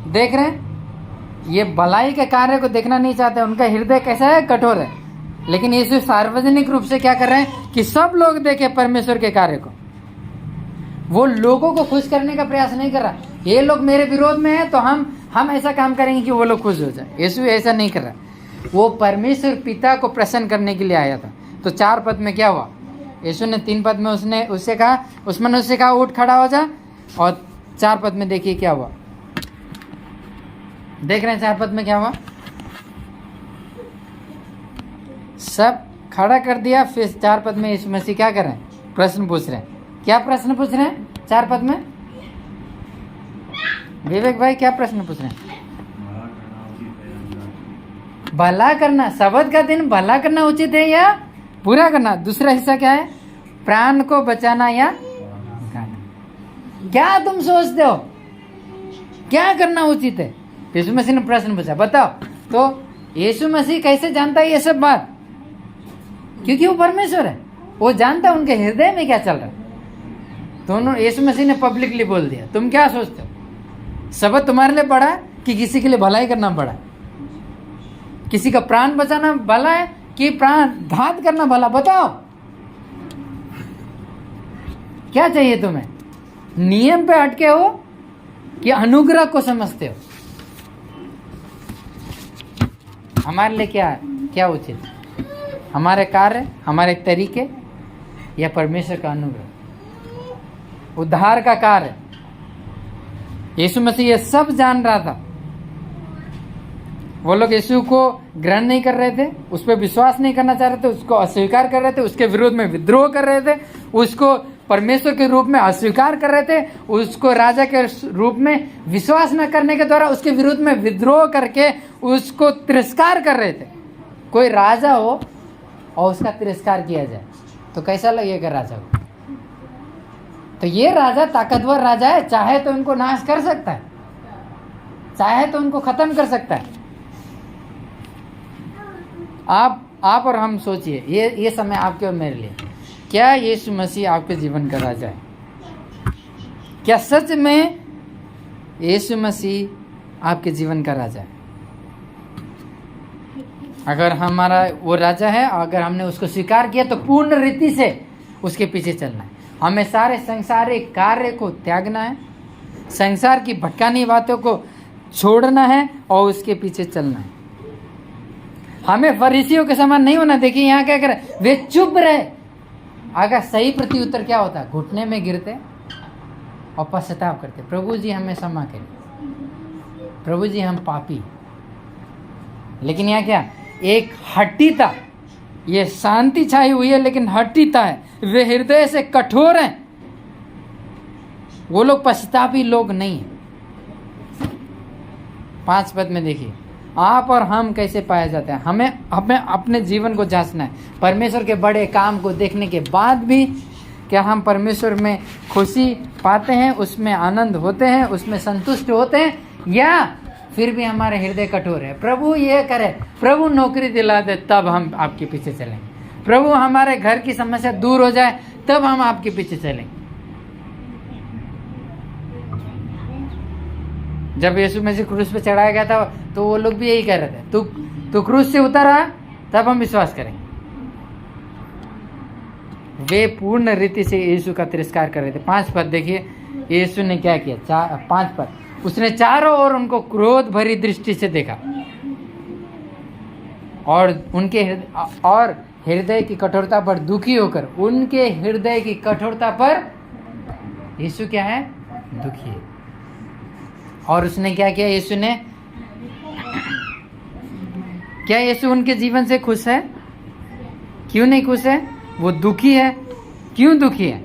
देख रहे हैं ये भलाई के कार्य को देखना नहीं चाहते, उनका हृदय कैसा है? कठोर है। लेकिन यीशु सार्वजनिक रूप से क्या कर रहे हैं कि सब लोग देखे परमेश्वर के कार्य को। वो लोगों को खुश करने का प्रयास नहीं कर रहा, ये लोग मेरे विरोध में है तो हम ऐसा काम करेंगे कि वो लोग खुश हो जाए। यीशु ऐसा नहीं कर रहा, वो परमेश्वर पिता को प्रसन्न करने के लिए आया था। तो 4 पद में क्या हुआ? यीशु ने 3 पद में उससे कहा, उस मनुष्य से कहा उठ, खड़ा हो जा। और 4 पद में देखिए क्या हुआ, देख रहे हैं 4 पद में क्या हुआ? सब खड़ा कर दिया। फिर 4 पद में यीशु मसीह क्या कर रहे हैं? प्रश्न पूछ रहे हैं। क्या प्रश्न पूछ रहे हैं 4 पद में? विवेक भाई क्या प्रश्न पूछ रहे हैं? भला करना, शब्द का दिन भला करना उचित है या बुरा करना? दूसरा हिस्सा क्या है? प्राण को बचाना या गाना। क्या तुम सोचते हो क्या करना उचित है? यीशु मसीह ने प्रश्न पूछा, बताओ। तो यीशु मसीह कैसे जानता है ये सब बात? क्योंकि वो परमेश्वर है, वो जानता है उनके हृदय में क्या चल रहा है। दोनों यीशु मसीह ने पब्लिकली बोल दिया। तुम क्या सोचते हो? शब्द तुम्हारे लिए बड़ा है कि किसी के लिए भलाई करना बड़ा है? किसी का प्राण बचाना भला है कि प्राण घात करना भला? बताओ क्या चाहिए तुम्हें? नियम पे अटके हो कि अनुग्रह को समझते हो? हमारे लिए क्या उचित? हमारे कार्य, हमारे तरीके या परमेश्वर का अनुग्रह, उद्धार का कार्य? यीशु मसीह ये सब जान रहा था। वो लोग यीशु को ग्रहण नहीं कर रहे थे, उस पर विश्वास नहीं करना चाह रहे थे, उसको अस्वीकार कर रहे थे, उसके विरोध में विद्रोह कर रहे थे, उसको परमेश्वर के रूप में अस्वीकार कर रहे थे, उसको राजा के रूप में विश्वास न करने के द्वारा उसके विरुद्ध में विद्रोह करके उसको तिरस्कार कर रहे थे। कोई राजा हो और उसका तिरस्कार किया जाए तो कैसा लगेगा राजा को? तो ये राजा ताकतवर राजा है, चाहे तो उनको नाश कर सकता है, चाहे तो उनको खत्म कर सकता है। आप आप और हम सोचिए, ये समय आपके और मेरे लिए, क्या यीशु मसीह आपके जीवन का राजा है? क्या सच में यीशु मसीह आपके जीवन का राजा है? अगर हमारा वो राजा है, अगर हमने उसको स्वीकार किया तो पूर्ण रीति से उसके पीछे चलना है। हमें सारे संसारिक कार्य को त्यागना है, संसार की भटकानी बातों को छोड़ना है और उसके पीछे चलना है। हमें फरीसियों के समान नहीं होना। देखिए यहाँ क्या करे, वे चुप रहे। अगर सही प्रत्युत्तर क्या होता, घुटने में गिरते और पश्चाताप करते, प्रभु जी हमें क्षमा करें, प्रभु जी हम पापी। लेकिन यहाँ क्या, एक हट्टीता, ये शांति छाई हुई है लेकिन हट्टीता है, वे हृदय से कठोर हैं। वो लोग पश्चातापी लोग नहीं है। 5 पद में देखिए, आप और हम कैसे पाया जाते हैं। हमें अपने जीवन को जांचना है। परमेश्वर के बड़े काम को देखने के बाद भी क्या हम परमेश्वर में खुशी पाते हैं, उसमें आनंद होते हैं, उसमें संतुष्ट होते हैं, या फिर भी हमारे हृदय कठोर है। प्रभु ये करे, प्रभु नौकरी दिला दे, तब हम आपके पीछे चलेंगे। प्रभु हमारे घर की समस्या दूर हो जाए, तब हम आपके पीछे चलेंगे। जब यीशु मसीह क्रूस पे चढ़ाया गया था तो वो लोग भी यही कह रहे थे, तू क्रूस से उतर आ, तब हम विश्वास करेंगे। वे पूर्ण रीति से यीशु का तिरस्कार कर रहे थे। 5 पद देखिए, यीशु ने क्या किया। 5 पद, उसने चारों ओर उनको क्रोध भरी दृष्टि से देखा और उनके हृदय की कठोरता पर दुखी होकर, उनके हृदय की कठोरता पर यीशु क्या है, दुखी है। और उसने क्या किया, यीशु ने क्या, यीशु उनके जीवन से खुश है? क्यों नहीं खुश है? वो दुखी है। क्यों दुखी है?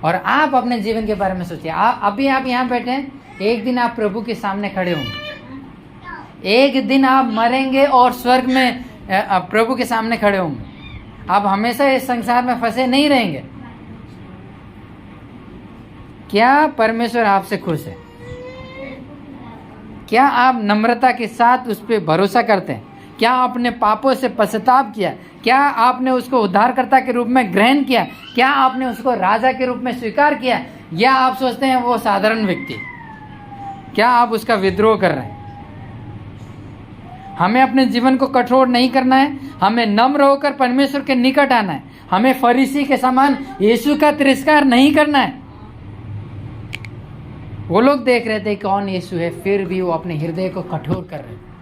और आप अपने जीवन के बारे में सोचिए। अभी आप यहाँ बैठे हैं, एक दिन आप प्रभु के सामने खड़े होंगे, एक दिन आप मरेंगे और स्वर्ग में प्रभु के सामने खड़े होंगे। आप हमेशा इस संसार में फंसे नहीं रहेंगे। क्या परमेश्वर आपसे खुश है? क्या आप नम्रता के साथ उस पर भरोसा करते हैं? क्या आपने पापों से पश्चाताप किया? क्या आपने उसको उद्धारकर्ता के रूप में ग्रहण किया? क्या आपने उसको राजा के रूप में स्वीकार किया? या आप सोचते हैं वो साधारण व्यक्ति? क्या आप उसका विद्रोह कर रहे हैं? हमें अपने जीवन को कठोर नहीं करना है, हमें नम्र होकर परमेश्वर के निकट आना है। हमें फरीसी के समान यीशु का तिरस्कार नहीं करना है। वो लोग देख रहे थे कौन यीशु है, फिर भी वो अपने हृदय को कठोर कर रहे थे।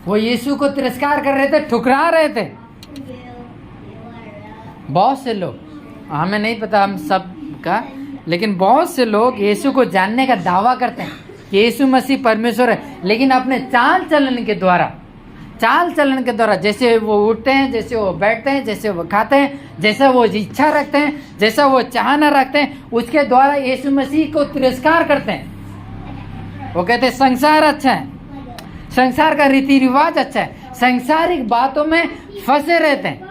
वो यीशु को तिरस्कार कर रहे थे, ठुकरा रहे थे। बहुत से लोग, हमें नहीं पता हम सब का, लेकिन बहुत से लोग यीशु को जानने का दावा करते हैं कि यीशु मसीह परमेश्वर है, लेकिन अपने चाल चलन के द्वारा, जैसे वो उठते हैं, जैसे वो बैठते हैं, जैसे वो खाते हैं, जैसा वो इच्छा रखते हैं, जैसा वो चाहना रखते हैं, उसके द्वारा यीशु मसीह को तिरस्कार करते हैं। वो कहते हैं संसार अच्छा है, संसार का रीति रिवाज अच्छा है, सांसारिक बातों में फंसे रहते हैं।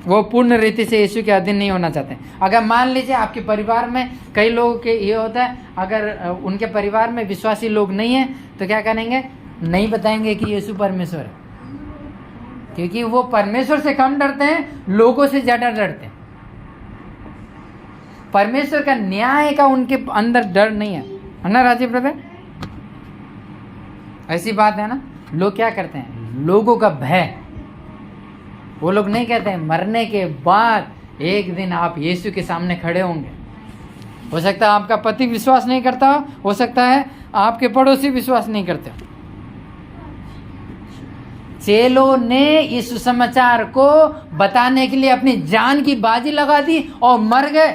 वो पूर्ण रीति से यीशु के अधीन नहीं होना चाहते। अगर मान लीजिए आपके परिवार में कई लोगों के ये होता है, अगर उनके परिवार में विश्वासी लोग नहीं है तो क्या करेंगे, नहीं बताएंगे कि यीशु परमेश्वर है, क्योंकि वो परमेश्वर से कम डरते हैं, लोगों से ज्यादा डरते हैं। परमेश्वर का न्याय का उनके अंदर डर नहीं है ना राजीव ब्रदर? ऐसी बात है ना। लोग क्या करते हैं, लोगों का भय। वो लोग नहीं कहते हैं मरने के बाद एक दिन आप यीशु के सामने खड़े होंगे। हो सकता है आपका पति विश्वास नहीं करता हो सकता है आपके पड़ोसी विश्वास नहीं करते। चेलों ने इस सुसमाचार को बताने के लिए अपनी जान की बाजी लगा दी और मर गए।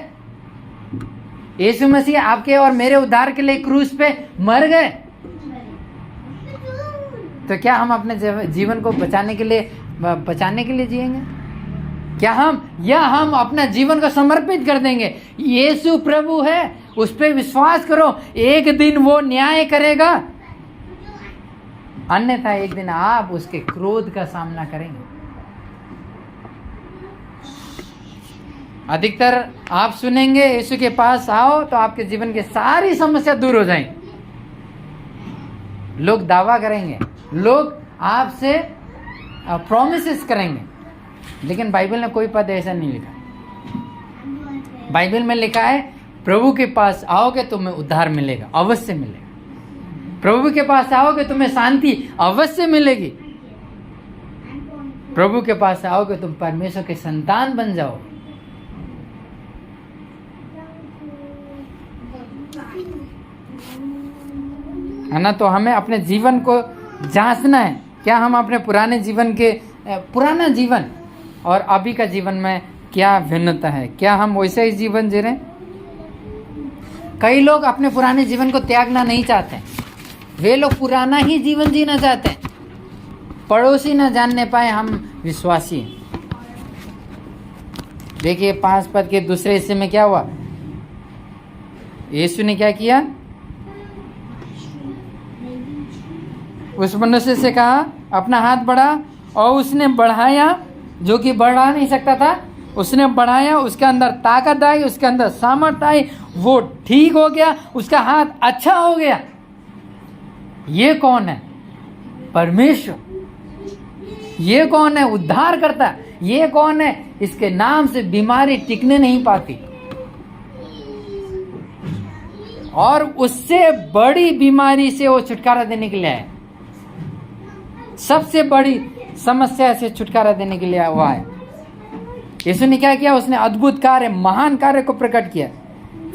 यीशु मसीह आपके और मेरे उद्धार के लिए क्रूस पे मर गए। तो क्या हम अपने जीवन को बचाने के लिए जिएंगे? क्या हम अपना जीवन को समर्पित कर देंगे? यीशु प्रभु है, उस पर विश्वास करो, एक दिन वो न्याय करेगा, अन्यथा एक दिन आप उसके क्रोध का सामना करेंगे। अधिकतर आप सुनेंगे यीशु के पास आओ तो आपके जीवन की सारी समस्या दूर हो जाएंगी। लोग दावा करेंगे, लोग आपसे प्रॉमिसेस करेंगे, लेकिन बाइबल में कोई पद ऐसा नहीं लिखा। बाइबल में लिखा है प्रभु के पास आओगे तुम्हें उद्धार मिलेगा, अवश्य मिलेगा। प्रभु के पास आओगे तुम्हें शांति अवश्य मिलेगी। प्रभु के पास आओगे तुम परमेश्वर के संतान बन जाओ। है ना? तो हमें अपने जीवन को जांचना है, क्या हम अपने पुराना जीवन और अभी का जीवन में क्या भिन्नता है, क्या हम वैसे ही जीवन जी रहे हैं? कई लोग अपने पुराने जीवन को त्यागना नहीं चाहते, वे लोग पुराना ही जीवन जीना चाहते हैं। पड़ोसी न जानने पाए हम विश्वासी। देखिए 5 पद के दूसरे हिस्से में क्या हुआ, यीशु ने क्या किया, उस मनुष्य से कहा अपना हाथ बढ़ा, और उसने बढ़ाया, जो कि बढ़ा नहीं सकता था, उसने बढ़ाया, उसके अंदर ताकत आई, उसके अंदर सामर्थ आई, वो ठीक हो गया, उसका हाथ अच्छा हो गया। ये कौन है? परमेश्वर। ये कौन है? उद्धार करता। ये कौन है? इसके नाम से बीमारी टिकने नहीं पाती, और उससे बड़ी बीमारी से वो छुटकारा देने के लिए आया। सबसे बड़ी समस्या से छुटकारा देने के लिए हुआ है। यीशु ने क्या किया? उसने अद्भुत कार्य, महान कार्य को प्रकट किया।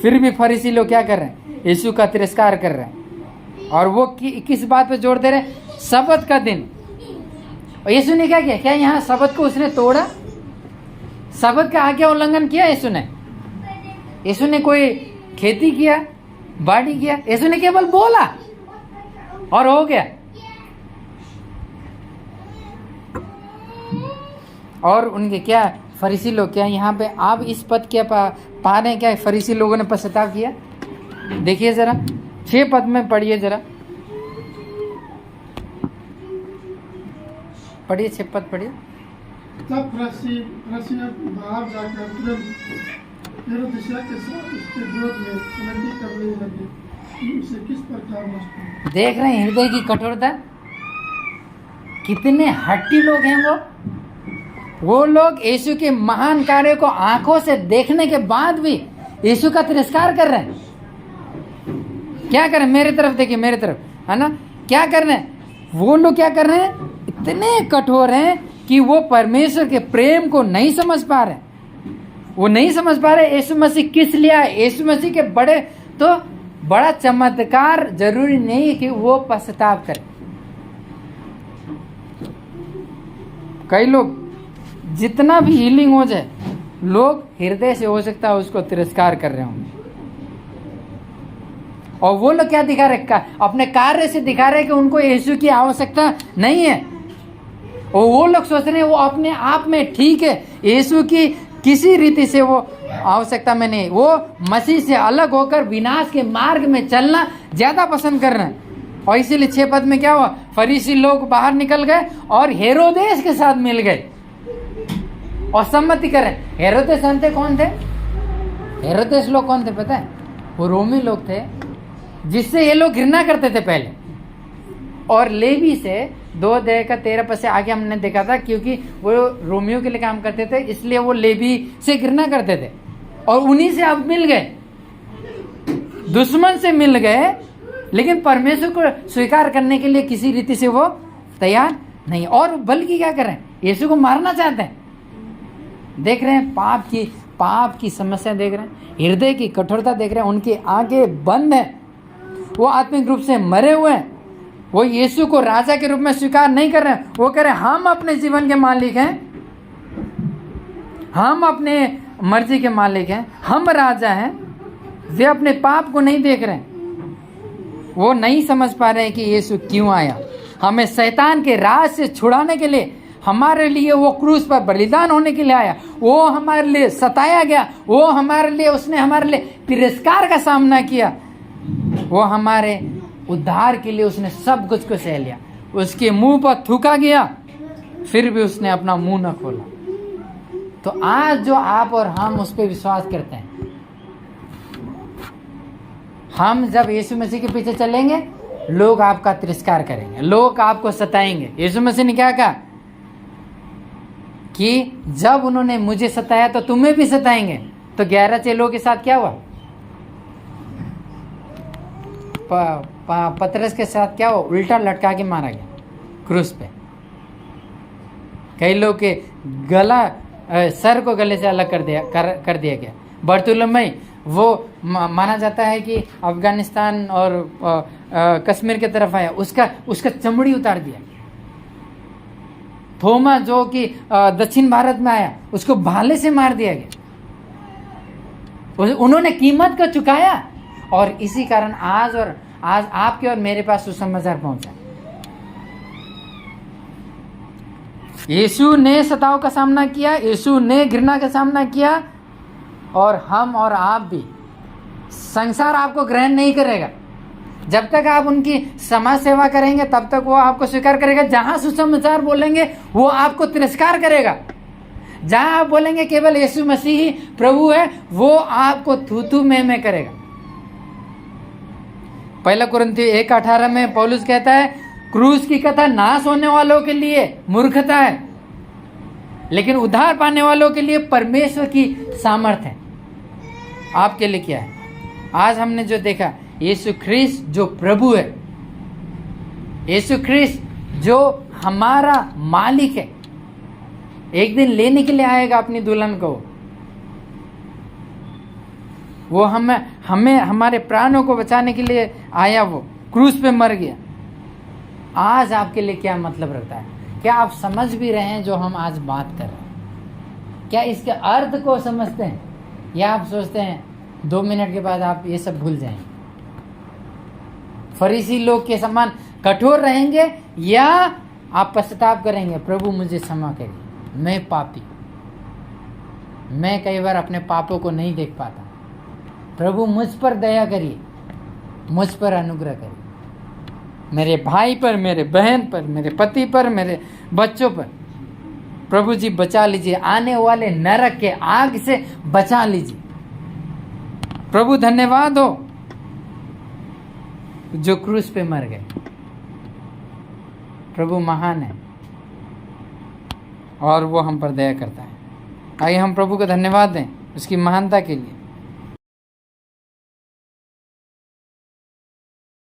फिर भी फरीसी लोग क्या कर रहे हैं? यीशु का तिरस्कार कर रहे हैं। और वो किस बात पे जोर दे रहे हैं? सबत का दिन। और यीशु ने क्या किया? क्या यहाँ सबत को उसने तोड़ा? सबत का आज्ञा उल्लंघन किया यीशु ने? यीशु ने कोई खेती किया, बाड़ी किया? यीशु ने केवल बोला और हो गया। और उनके क्या फरीसी लोग, क्या यहाँ पे आप इस पद क्या पा रहे हैं? क्या फरीसी लोगों ने पश्चाताप किया? देखिए जरा 6 पद में पढ़िए, जरा पढ़िए, 6 पद पढ़िए। तब फरीसी बाहर जाकर तुरंत हेरोदिया के साथ उसके विरोध में सुनवाई करने लगे कि उसे किस प्रकार नष्ट करें। देख रहे हैं हृदय की कठोरता, कितने हट्टी लोग हैं वो लोग यीशु के महान कार्य को आंखों से देखने के बाद भी यीशु का तिरस्कार कर रहे हैं। क्या करें? मेरे तरफ देखिए, मेरे तरफ, है ना? क्या कर रहे हैं वो लोग? क्या कर रहे हैं? इतने कठोर हैं कि वो परमेश्वर के प्रेम को नहीं समझ पा रहे। वो नहीं समझ पा रहे यीशु मसीह किस लिए आए। यीशु मसीह के बड़ा चमत्कार जरूरी नहीं कि वो पश्चाताप करें। कई लोग जितना भी हीलिंग हो जाए, लोग हृदय से हो सकता है उसको तिरस्कार कर रहे होंगे। और वो लोग क्या दिखा रहे? अपने कार्य से दिखा रहे कि उनको यीशु की आवश्यकता नहीं है। और वो लोग सोच रहे हैं वो अपने आप में ठीक है, यीशु की किसी रीति से वो आवश्यकता में नहीं। वो मसीह से अलग होकर विनाश के मार्ग में चलना ज्यादा पसंद कर रहे हैं। और इसीलिए 6 पद में क्या हुआ? फरीसी लोग बाहर निकल गए और हेरोदेस के साथ मिल गए और सम्मति करें। हेरोदेस जानते कौन थे? हेरोदेस लोग कौन थे पता है? वो रोमी लोग थे जिससे ये लोग घृणा करते थे पहले। और लेवी से 2 अध्याय का 13 पद से आगे हमने देखा था, क्योंकि वो रोमियो के लिए काम करते थे, इसलिए वो लेवी से घृणा करते थे। और उन्हीं से अब मिल गए, दुश्मन से मिल गए, लेकिन परमेश्वर को स्वीकार करने के लिए किसी रीति से वो तैयार नहीं। और बल्कि क्या कर रहे हैं? यीशु को मारना चाहते हैं। देख रहे हैं पाप की समस्या, देख रहे हैं हृदय की कठोरता, देख रहे हैं उनकी आंखें बंद है। वो आत्मिक रूप से मरे हुए हैं। वो यीशु को राजा के रूप में स्वीकार नहीं कर रहे हैं। वो कह रहे हैं हम अपने जीवन के मालिक हैं, हम अपने मर्जी के मालिक हैं, हम राजा हैं। वे अपने पाप को नहीं देख रहे हैं। वो नहीं समझ पा रहे हैं कि यीशु क्यों आया। हमें शैतान के राज से छुड़ाने के लिए, हमारे लिए वो क्रूस पर बलिदान होने के लिए आया। वो हमारे लिए सताया गया, वो हमारे लिए, उसने हमारे लिए तिरस्कार का सामना किया। वो हमारे उद्धार के लिए उसने सब कुछ को सह लिया। उसके मुंह पर थूका गया, फिर भी उसने अपना मुंह न खोला। तो आज जो आप और हम उस पर विश्वास करते हैं, हम जब यीशु मसीह के पीछे चलेंगे लोग आपका तिरस्कार करेंगे, लोग आपको सताएंगे। यीशु मसीह ने क्या कहा कि जब उन्होंने मुझे सताया तो तुम्हें भी सताएंगे। तो 11 चेलों के साथ क्या हुआ? पतरस के साथ क्या हुआ? उल्टा लटका के मारा गया क्रूस पे। कई लोग के गला सर को गले से अलग कर दिया गया। बर्तुलमै वो माना जाता है कि अफगानिस्तान और कश्मीर की तरफ आया, उसका चमड़ी उतार दिया। थोमा जो कि दक्षिण भारत में आया, उसको भाले से मार दिया गया। उन्होंने कीमत का चुकाया, और इसी कारण आज आपके और मेरे पास सुसमाचार पहुंचा। यीशु ने सताव का सामना किया, यीशु ने घृणा का सामना किया, और हम और आप भी। संसार आपको ग्रहण नहीं करेगा। जब तक आप उनकी समाज सेवा करेंगे तब तक वो आपको स्वीकार करेगा। जहां सुसमाचार बोलेंगे वो आपको तिरस्कार करेगा। जहां आप बोलेंगे केवल यीशु मसीह ही प्रभु है, वो आपको थू में करेगा। 1 कुरिन्थियों 1:18 में पौलुस कहता है, क्रूस की कथा नाश होने वालों के लिए मूर्खता है, लेकिन उद्धार पाने वालों के लिए परमेश्वर की सामर्थ है। आपके लिए क्या है? आज हमने जो देखा, यीशु ख्रीस्त जो प्रभु है, यीशु ख्रीस्त जो हमारा मालिक है, एक दिन लेने के लिए आएगा अपनी दुल्हन को। वो हमें हमारे प्राणों को बचाने के लिए आया, वो क्रूस पे मर गया। आज आपके लिए क्या मतलब रखता है? क्या आप समझ भी रहे हैं जो हम आज बात कर रहे हैं? क्या इसके अर्थ को समझते हैं, या आप सोचते हैं 2 मिनट के बाद आप ये सब भूल जाएंगे? फरीसी लोग के समान कठोर रहेंगे, या आप पश्चाताप करेंगे, प्रभु मुझे क्षमा करिए, मैं पापी, मैं कई बार अपने पापों को नहीं देख पाता, प्रभु मुझ पर दया करिए, मुझ पर अनुग्रह करिए, मेरे भाई पर, मेरे बहन पर, मेरे पति पर, मेरे बच्चों पर प्रभु जी बचा लीजिए, आने वाले नरक के आग से बचा लीजिए। प्रभु धन्यवाद हो जो क्रूस पे मर गए। प्रभु महान है और वो हम पर दया करता है। आइए हम प्रभु को धन्यवाद दें उसकी महानता के लिए।